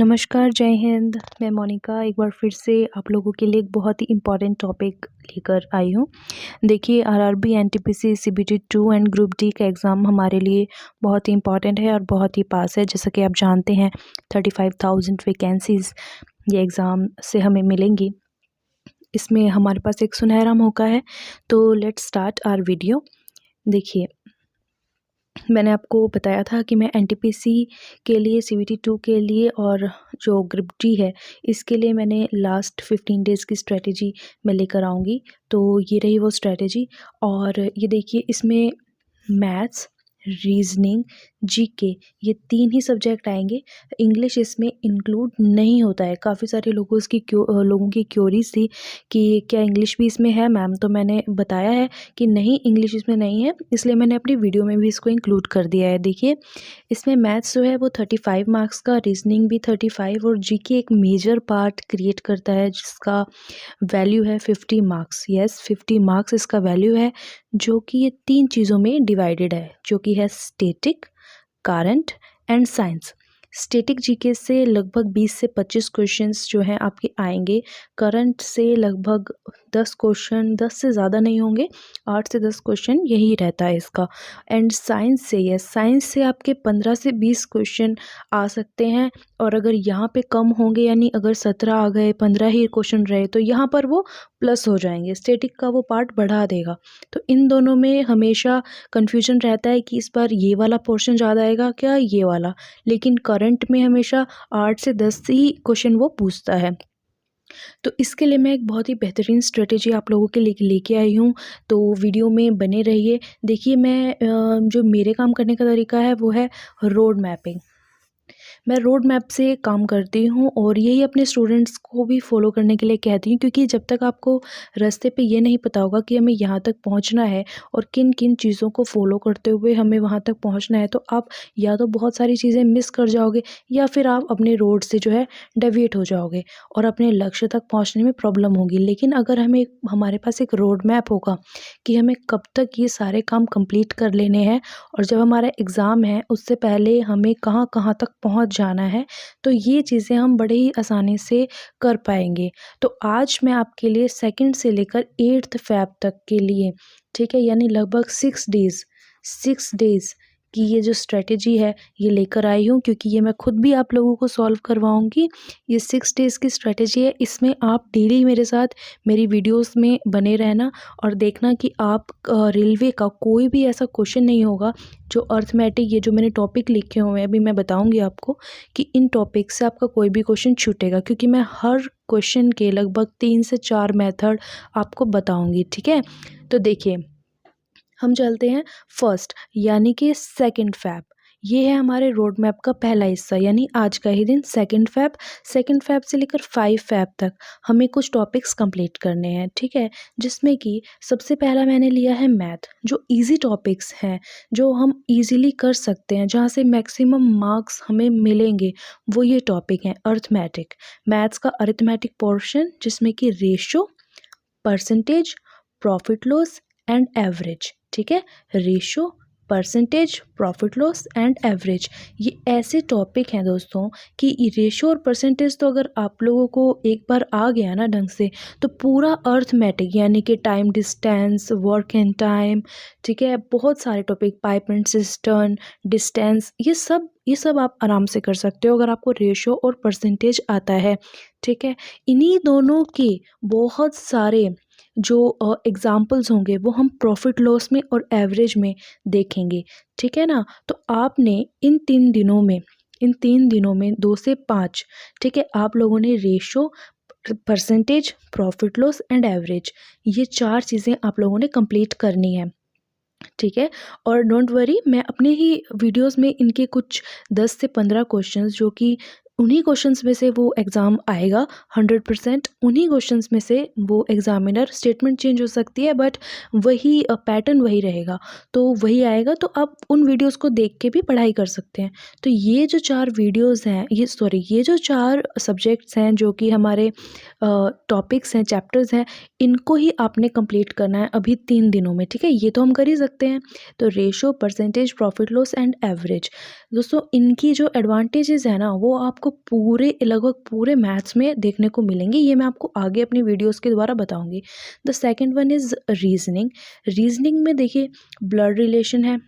नमस्कार, जय हिंद। मैं मोनिका एक बार फिर से आप लोगों के लिए एक बहुत ही इम्पोर्टेंट टॉपिक लेकर आई हूँ। देखिए, RRB, NTPC, CBT 2 and group D का एग्ज़ाम हमारे लिए बहुत ही इम्पोर्टेंट है और बहुत ही पास है। जैसा कि आप जानते हैं 35,000 वैकेंसीज़ ये एग्ज़ाम से हमें मिलेंगी। इसमें हमारे पास एक सुनहरा मौका है। तो लेट्स स्टार्ट आवर वीडियो। देखिए, मैंने आपको बताया था कि मैं एनटीपीसी के लिए, सीबीटी 2 के लिए और जो ग्रुप डी है इसके लिए मैंने लास्ट 15 डेज़ की स्ट्रेटजी मैं लेकर आऊँगी। तो ये रही वो स्ट्रेटजी। और ये देखिए, इसमें मैथ्स, रीजनिंग, जीके ये 3 ही सब्जेक्ट आएंगे। इंग्लिश इसमें इंक्लूड नहीं होता है। काफ़ी सारे लोगों की क्योरीज थी कि क्या इंग्लिश भी इसमें है मैम, तो मैंने बताया है कि नहीं, इंग्लिश इसमें नहीं है, इसलिए मैंने अपनी वीडियो में भी इसको इंक्लूड कर दिया है। देखिए, इसमें मैथ्स जो है वो 35 मार्क्स का, रीजनिंग भी 35 और जीके एक मेजर पार्ट क्रिएट करता है जिसका वैल्यू है 50 मार्क्स। यस, 50 मार्क्स इसका वैल्यू है, जो कि ये 3 चीज़ों में डिवाइडेड है, जो कि है static, current and science. Static GK से लगभग 20 से 25 क्वेश्चंस जो हैं आपके आएंगे। करंट से लगभग 10 क्वेश्चन, 10 से ज़्यादा नहीं होंगे, 8 से 10 क्वेश्चन यही रहता है इसका। एंड साइंस से, यस, साइंस से आपके 15 से 20 क्वेश्चन आ सकते हैं। और अगर यहाँ पे कम होंगे, यानी अगर 17 आ गए, 15 ही क्वेश्चन रहे, तो यहाँ पर वो प्लस हो जाएंगे, स्टैटिक का वो पार्ट बढ़ा देगा। तो इन दोनों में हमेशा कन्फ्यूजन रहता है कि इस बार ये वाला पोर्शन ज़्यादा आएगा क्या ये वाला, लेकिन करंट में हमेशा 8 से 10 ही क्वेश्चन वो पूछता है। तो इसके लिए मैं एक बहुत ही बेहतरीन स्ट्रेटेजी आप लोगों के लिए लेके आई हूँ। तो वीडियो में बने रहिए। देखिए, मैं जो मेरे काम करने का तरीका है वो है रोड मैपिंग। मैं रोड मैप से काम करती हूँ और यही अपने स्टूडेंट्स को भी फॉलो करने के लिए कहती हूँ, क्योंकि जब तक आपको रास्ते पे ये नहीं पता होगा कि हमें यहाँ तक पहुँचना है और किन किन चीज़ों को फॉलो करते हुए हमें वहाँ तक पहुँचना है, तो आप या तो बहुत सारी चीज़ें मिस कर जाओगे या फिर आप अपने रोड से जो है डेविएट हो जाओगे और अपने लक्ष्य तक पहुँचने में प्रॉब्लम होगी। लेकिन अगर हमारे पास एक रोड मैप होगा कि हमें कब तक ये सारे काम कंप्लीट कर लेने हैं और जब हमारा एग्ज़ाम है उससे पहले हमें कहाँ कहाँ तक पहुँच जाना है, तो ये चीज़ें हम बड़े ही आसानी से कर पाएंगे। तो आज मैं आपके लिए 2 से लेकर 8 फ़ैब तक के लिए, ठीक है, यानी लगभग 6 डेज़ की ये जो स्ट्रेटेजी है ये लेकर आई हूँ, क्योंकि ये मैं खुद भी आप लोगों को सॉल्व करवाऊँगी। ये 6 डेज़ की स्ट्रेटेजी है। इसमें आप डेली मेरे साथ मेरी वीडियोस में बने रहना और देखना कि आप रेलवे का कोई भी ऐसा क्वेश्चन नहीं होगा जो अर्थमेटिक, ये जो मैंने टॉपिक लिखे हुए हैं अभी मैं बताऊँगी आपको कि इन टॉपिक से आपका कोई भी क्वेश्चन छूटेगा, क्योंकि मैं हर क्वेश्चन के लगभग 3 से 4 मेथड आपको बताऊँगी, ठीक है। तो देखिए, हम चलते हैं फर्स्ट, यानी कि 2 फ़ैब। ये है हमारे रोड मैप का पहला हिस्सा, यानी आज का ही दिन 2 फ़ैब से लेकर 5 फ़ैब तक हमें कुछ टॉपिक्स कंप्लीट करने हैं, ठीक है। जिसमें कि सबसे पहला मैंने लिया है मैथ, जो इजी टॉपिक्स हैं, जो हम इजीली कर सकते हैं, जहाँ से मैक्सिमम मार्क्स हमें मिलेंगे, वो ये टॉपिक हैं अर्थमेटिक। मैथ्स का अरिथमेटिक पोर्शन, जिसमें कि ratio, percentage, profit loss and average, ठीक है। Ratio, percentage, profit loss and average, ये ऐसे टॉपिक हैं दोस्तों कि रेशो और परसेंटेज तो अगर आप लोगों को एक बार आ गया ना ढंग से, तो पूरा अर्थमेटिक, यानी कि time distance, work and time, ठीक है, बहुत सारे topic, pipe and cistern, distance, ये सब आप आराम से कर सकते हो अगर आपको रेशो और परसेंटेज आता है, ठीक है। इन्हीं दोनों के बहुत सारे जो एग्ज़ाम्पल्स होंगे वो हम प्रॉफिट लॉस में और एवरेज में देखेंगे, ठीक है ना। तो आपने इन 3 दिनों में 2 से 5, ठीक है, आप लोगों ने ratio, percentage, profit loss and average, ये 4 चीज़ें आप लोगों ने कंप्लीट करनी है, ठीक है। और डोंट वरी, मैं अपने ही वीडियोस में इनके कुछ 10 से 15 क्वेश्चंस, जो कि उन्हीं क्वेश्चंस में से वो एग्ज़ाम आएगा 100%, उन्हीं क्वेश्चंस में से वो एग्ज़ामिनर, स्टेटमेंट चेंज हो सकती है बट वही पैटर्न वही रहेगा, तो वही आएगा। तो आप उन वीडियोस को देख के भी पढ़ाई कर सकते हैं। तो ये जो 4 वीडियोस हैं, ये जो 4 सब्जेक्ट्स हैं, जो कि हमारे टॉपिक्स हैं, चैप्टर्स हैं, इनको ही आपने कंप्लीट करना है अभी 3 दिनों में, ठीक है। ये तो हम कर ही सकते हैं। तो ratio, percentage, profit loss and average, दोस्तों इनकी जो एडवांटेजेस है ना वो आपको पूरे लगभग पूरे मैथ्स में देखने को मिलेंगे, ये मैं आपको आगे अपनी वीडियोस के द्वारा बताऊंगी। The second one is reasoning. Reasoning में देखिए ब्लड रिलेशन है,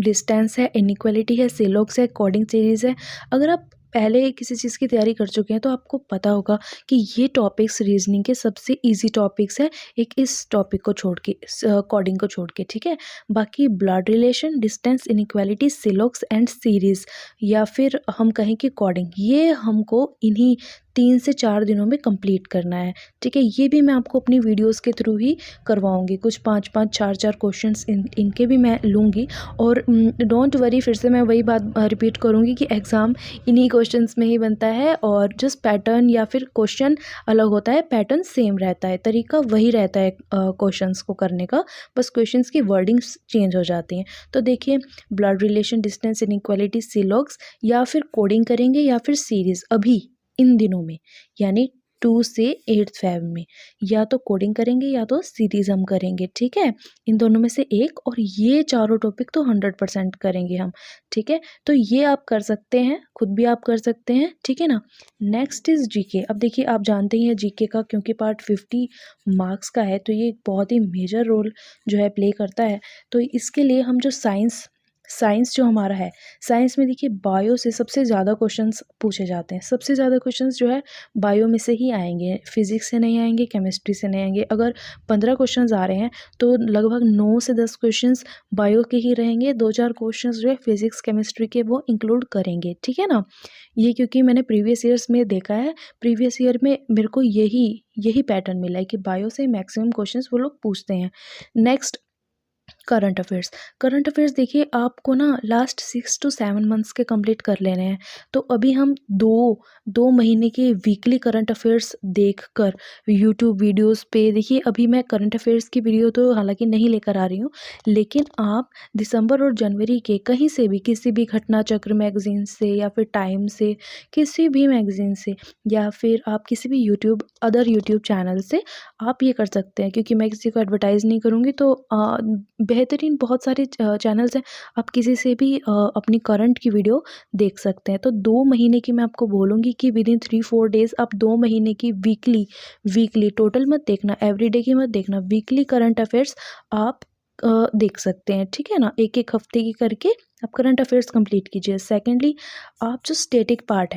डिस्टेंस है, इनइक्वालिटी है, सिलोक्स है, कोडिंग सीरीज़ है। अगर आप पहले किसी चीज़ की तैयारी कर चुके हैं तो आपको पता होगा कि ये टॉपिक्स रीजनिंग के सबसे इजी टॉपिक्स हैं, एक इस टॉपिक को छोड़ के, कोडिंग को छोड़ के, ठीक है। बाकी blood relation, distance, inequality, silos and series या फिर हम कहें कि कोडिंग, ये हमको इन्हीं 3 से 4 दिनों में कंप्लीट करना है, ठीक है। ये भी मैं आपको अपनी वीडियोस के थ्रू ही करवाऊंगी, कुछ 5-5 4-4 क्वेश्चंस इनके भी मैं लूँगी। और डोंट वरी, फिर से मैं वही बात रिपीट करूँगी कि एग्ज़ाम इन्हीं क्वेश्चंस में ही बनता है और जस्ट पैटर्न या फिर क्वेश्चन अलग होता है, पैटर्न सेम रहता है, तरीका वही रहता है क्वेश्चंस को करने का, बस क्वेश्चंस की वर्डिंग्स चेंज हो जाती हैं। तो देखिए ब्लड रिलेशन, डिस्टेंस, इनइक्वालिटी, सिलॉग्स या फिर कोडिंग करेंगे या फिर सीरीज़ अभी इन दिनों में, यानी 2 से 8 फ़ेब में या तो कोडिंग करेंगे या तो सीरीज़ हम करेंगे, ठीक है। इन दोनों में से एक, और ये चारों टॉपिक तो 100% करेंगे हम, ठीक है। तो ये आप कर सकते हैं, खुद भी आप कर सकते हैं, ठीक है ना। Next is GK. अब देखिए आप जानते ही हैं जीके का, क्योंकि पार्ट 50 मार्क्स का है तो ये एक बहुत ही मेजर रोल जो है प्ले करता है। तो इसके लिए हम जो साइंस जो हमारा है, साइंस में देखिए बायो से सबसे ज़्यादा क्वेश्चंस पूछे जाते हैं, सबसे ज़्यादा क्वेश्चंस जो है बायो में से ही आएंगे, फिजिक्स से नहीं आएंगे, केमिस्ट्री से नहीं आएंगे। अगर 15 क्वेश्चंस आ रहे हैं तो लगभग 9 से 10 क्वेश्चंस बायो के ही रहेंगे, 2-4 क्वेश्चंस जो है फिजिक्स केमिस्ट्री के वो इंक्लूड करेंगे, ठीक है ना। ये क्योंकि मैंने प्रीवियस ईयर्स में देखा है, प्रीवियस ईयर में मेरे को यही पैटर्न मिला है कि बायो से मैक्सिमम क्वेश्चंस वो लोग पूछते हैं। Next current affairs. Current affairs देखिए आपको ना लास्ट 6 to 7 मंथ्स के कंप्लीट कर लेने हैं। तो अभी हम दो महीने के वीकली करंट अफेयर्स देखकर यूट्यूब वीडियोस पे, देखिए अभी मैं करंट अफेयर्स की वीडियो तो हालांकि नहीं लेकर आ रही हूँ, लेकिन आप दिसंबर और जनवरी के कहीं से भी, किसी भी घटना चक्र मैगजीन से या फिर टाइम से, किसी भी मैगजीन से, या फिर आप किसी भी अदर यूट्यूब चैनल से आप ये कर सकते हैं, क्योंकि मैं किसी को एडवर्टाइज़ नहीं करूँगी। तो बेहतरीन बहुत सारे चैनल्स हैं, आप किसी से भी अपनी करंट की वीडियो देख सकते हैं। तो 2 महीने की मैं आपको बोलूँगी कि विदिन 3-4 डेज़ आप 2 महीने की वीकली टोटल मत देखना, एवरीडे की मत देखना, वीकली करंट अफेयर्स आप देख सकते हैं, ठीक है ना। एक हफ्ते की करके आप करंट अफेयर्स कंप्लीट कीजिए। सेकेंडली, आप जो स्टैटिक पार्ट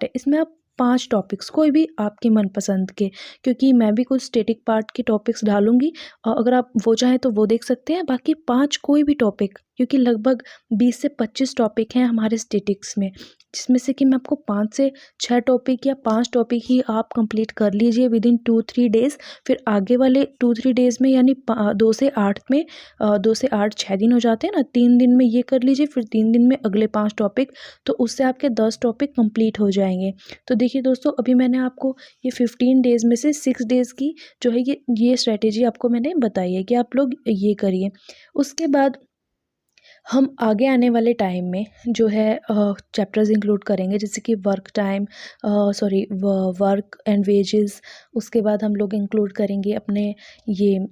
है इसमें आप 5 टॉपिक्स कोई भी आपकी मनपसंद के, क्योंकि मैं भी कुछ स्टैटिक पार्ट के टॉपिक्स डालूँगी, अगर आप वो चाहें तो वो देख सकते हैं। बाकी 5 कोई भी टॉपिक, क्योंकि लगभग 20 से 25 टॉपिक हैं हमारे स्टैटिक्स में, जिसमें से कि मैं आपको 5 से 6 टॉपिक या 5 टॉपिक ही आप कंप्लीट कर लीजिए विदिन 2-3 डेज़। फिर आगे वाले 2-3 डेज़ में, यानी 2 से 8 में, 2 से 8 6 दिन हो जाते हैं ना, 3 दिन में ये कर लीजिए, फिर 3 दिन में अगले 5 टॉपिक, तो उससे आपके 10 टॉपिक कंप्लीट हो जाएंगे। तो देखिए दोस्तों, अभी मैंने आपको ये 15 डेज़ में से 6 डेज़ की जो है ये स्ट्रैटेजी आपको मैंने बताई है कि आप लोग ये करिए। उसके बाद हम आगे आने वाले टाइम में जो है चैप्टर्स इंक्लूड करेंगे, जैसे कि वर्क एंड वेजेस। उसके बाद हम लोग इंक्लूड करेंगे अपने ये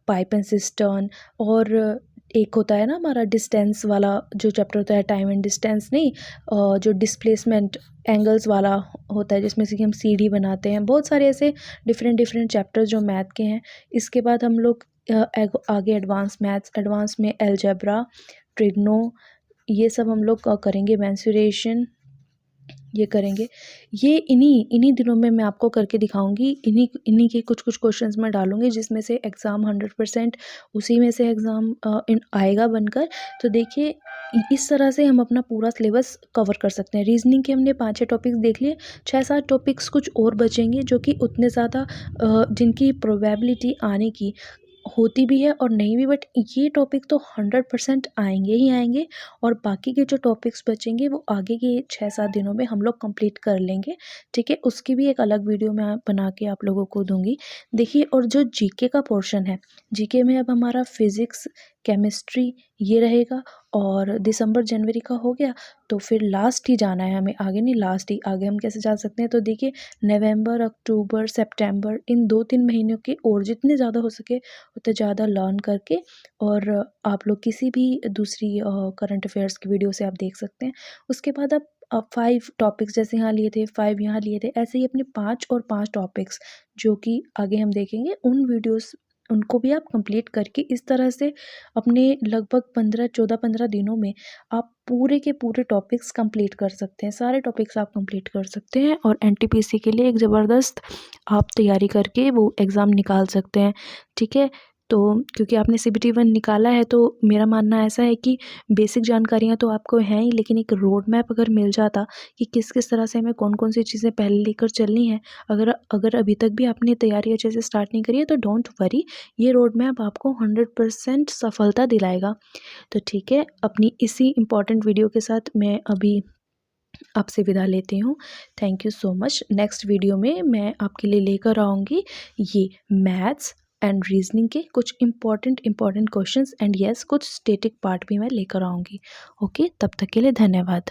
पाइप एंड सिस्टर्न, और एक होता है ना हमारा डिस्टेंस वाला जो चैप्टर होता है, टाइम एंड डिस्टेंस नहीं, जो डिस्प्लेसमेंट एंगल्स वाला होता है, जिसमें से कि हम सीढ़ी बनाते हैं। बहुत सारे ऐसे डिफरेंट चैप्टर्स जो मैथ के हैं। इसके बाद हम लोग आगे एडवांस मैथ्स, एडवांस में अलजेब्रा, ट्रिग्नो, ये सब हम लोग करेंगे, मेंसुरेशन ये करेंगे। ये इन्हीं दिनों में मैं आपको करके दिखाऊंगी, इन्हीं के कुछ क्वेश्चंस मैं डालूंगी, जिसमें से एग्ज़ाम 100% उसी में से एग्ज़ाम आएगा बनकर। तो देखिए इस तरह से हम अपना पूरा सिलेबस कवर कर सकते हैं। रीजनिंग के हमने 5-6 टॉपिक्स देख लिए, 6-7 टॉपिक्स कुछ और बचेंगे, जो कि उतने ज़्यादा जिनकी प्रोबेबिलिटी आने की होती भी है और नहीं भी, बट ये टॉपिक तो 100% आएंगे ही आएंगे। और बाकी के जो टॉपिक्स बचेंगे वो आगे के 6-7 दिनों में हम लोग कंप्लीट कर लेंगे, ठीक है। उसकी भी एक अलग वीडियो मैं बना के आप लोगों को दूंगी। देखिए, और जो जीके का पोर्शन है, जीके में अब हमारा फिज़िक्स, केमिस्ट्री ये रहेगा, और दिसंबर जनवरी का हो गया तो फिर लास्ट ही जाना है हमें, आगे नहीं, लास्ट ही। आगे हम कैसे जा सकते हैं, तो देखिए नवंबर, अक्टूबर, सितंबर, इन 2-3 महीनों के और जितने ज़्यादा हो सके उतने ज़्यादा लर्न करके, और आप लोग किसी भी दूसरी करंट अफेयर्स की वीडियो से आप देख सकते हैं। उसके बाद आप 5 टॉपिक्स जैसे यहाँ लिए थे, 5 यहाँ लिए थे, ऐसे ही अपने 5 और 5 टॉपिक्स जो कि आगे हम देखेंगे उन वीडियोस, उनको भी आप कंप्लीट करके इस तरह से अपने लगभग 15 दिनों में आप पूरे के पूरे टॉपिक्स कंप्लीट कर सकते हैं। सारे टॉपिक्स आप कंप्लीट कर सकते हैं और एनटीपीसी के लिए एक ज़बरदस्त आप तैयारी करके वो एग्ज़ाम निकाल सकते हैं। ठीक है, तो क्योंकि आपने सीबीटी 1 निकाला है तो मेरा मानना ऐसा है कि बेसिक जानकारियाँ तो आपको हैं ही, लेकिन एक रोड मैप अगर मिल जाता कि किस किस तरह से हमें कौन कौन सी चीज़ें पहले लेकर चलनी है, अगर अगर अभी तक भी आपने तैयारी अच्छे से स्टार्ट नहीं करी है तो डोंट वरी, ये रोड मैप आपको 100% सफलता दिलाएगा। तो ठीक है, अपनी इसी इम्पॉर्टेंट वीडियो के साथ मैं अभी आपसे विदा लेती हूँ। Thank you so much. Next video में मैं आपके लिए लेकर आऊँगी ये मैथ्स एंड रीजनिंग के कुछ इम्पॉर्टेंट क्वेश्चंस, एंड यस कुछ स्टैटिक पार्ट भी मैं लेकर आऊँगी। ओके, तब तक के लिए धन्यवाद।